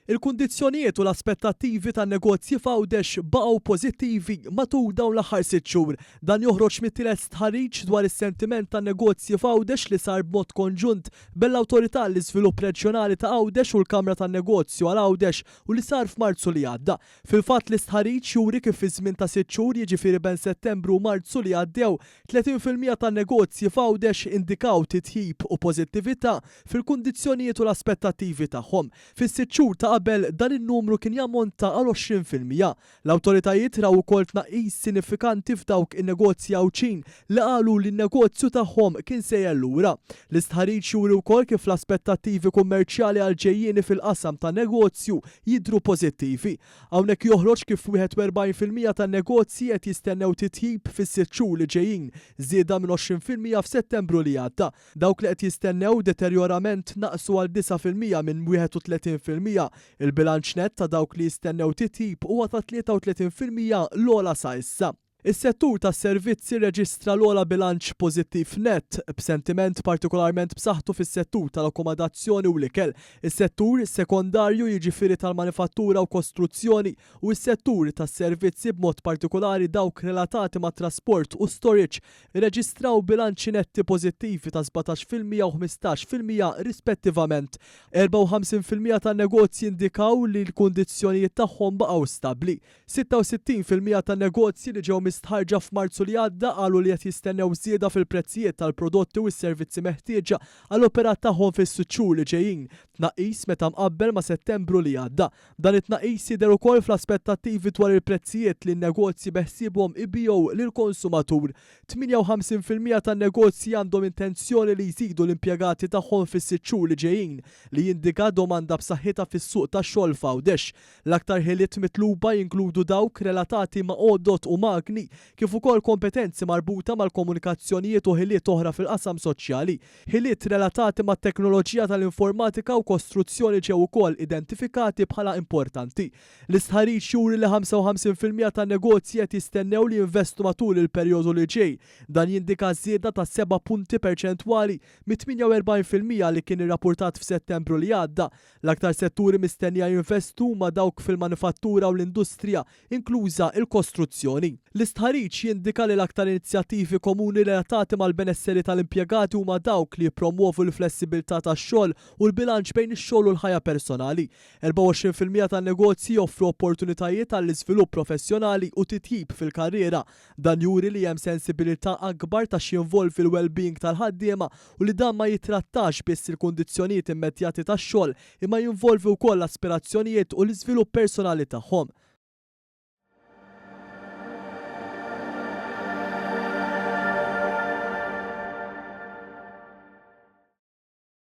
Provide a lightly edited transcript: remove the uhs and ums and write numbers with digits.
Il-kundizzjonijiet u l-aspettattivi tan-negozji f'Għawdex baqgħu pożittivi matul dawn l-aħħar 6 xhur. Dan joħroġ mit-tielet stħarriġ dwar is-sentiment tan-negozji f'Għawdex li sar b'mod konġunt bell-Awtorità l-Iżvilupp Reġjonali ta' Għawdex u l-Kamra tan-Negozju għal Għawdex u li sar f'Marzu li għadda. Fil-fatt l-istħarriġ juri kif fi żmien ta' 6 xhur jiġifieri bejn Settembru u Marzu li għaddew 30% tan-negozji f'Għawdex indikaw titjib u pożittività fil-kundizzjonijiet u l-aspettattivi tagħhom. Fis-6 xhur ta' qabel dan in-numru kien jammonta għal 20%. L-awtoritajiet raw ukoll tnaqqis sinifikanti f'dawk in-negozji għawċin li qalu li n-negozju tagħhom kien sejjer lura. L-istħarriġ juri wkoll kif l-aspettattivi kummerċjali għal ġejjieni fil-qasam tan-negozju jidhru pożittivi. Hawnhekk joħroġ kif 41% tan-negozji qed jistennew titjib fis-6 xhur li ġejjin, żieda minn 20% f'Settembru li għadda. Dawk li qed jistennew deterjorament naqsu għal 9% minn 31%. Il-bilanċ net ta' dawk li jistennew titjib huwa ta' 33% l-ogħla sa issa. Is-settur tas-servizzi reġistra l-ogħla bilanċ pożittiv net b'sentiment partikolarment b'saħħtu fis-settur tal-akkomodazzjoni u l-ikel, is-settur sekondarju jiġifieri tal-manifattura u kostruzzjoni u s-settur tas-servizzi b'mod partikolari dawk relatati mat trasport u storage irreġistraw bilanċi netti pożittivi ta' 17% u 15% rispettivament. 54% tan-negozji indikaw li l-kundizzjonijiet tagħhom baqgħu stabbli. 66% tan-negozji li ġew mistħarġa f'Marzu li għadda qalu li qed jistennew żieda fil-prezzijiet tal-prodotti u s-servizzi meħtieġa għall-operat tagħhom fis-6 xhur li ġejjin, tnaqqis meta mqabbel ma' Settembru li għadda. Dan it-tnaqqis jidher ukoll fl-aspettattivi dwar il-prezzijiet li n-negozji beħsiebhom ibigħu lill-konsumatur. 58% tan-negozji għandhom intenzjoni li jżidu l-impjegati tagħhom fis-6 xhur li ġejjin li jindika domanda b'saħħitha fis-suq tax-xogħol f'Għawdex. L-aktar ħiliet mitluba jinkludu dawk relatati ma' għodot u magni kif ukoll kompetenzi marbuta mal-komunikazzjonijiet u ħiliet oħra fil-qasam soċjali. Ħiliet relatati mat-teknoloġija tal-informatika u kostruzzjoni ġew ukoll identifikati bħala importanti. L-istħarriġ juri li 55% tan-negozji qed jistennew li jinvestu matul il-perjodu li ġej. Dan jindika żieda ta' 7 punti perċentwali mit-48% li kien irrappurtat f'Settembru li għadda. L-aktar setturi mistennija jinvestu ma' dawk fil-manifattura u l-industrija, inkluża il-kostruzzjoni. L-istħarriġ jindika li l-aktar inizjattivi komuni relatati mal-benesseri tal-impjegati huma dawk li jippromuovu l-flessibilità tax-xogħol u l-bilanċ bejn ix-xogħol u l-ħajja personali. 24% tan-negozji joffru opportunitajiet għall-iżvilupp professjonali u titjib fil-karriera. Dan juri li hemm sensibilità akbar ta' x'jinvolvi l-well-being tal-ħaddiema u li dan ma jitrattax biss il-kundizzjonijiet immedjati tax-xogħol imma jinvolvi wkoll l-aspirazzjonijiet u l-iżvilupp personali tagħhom.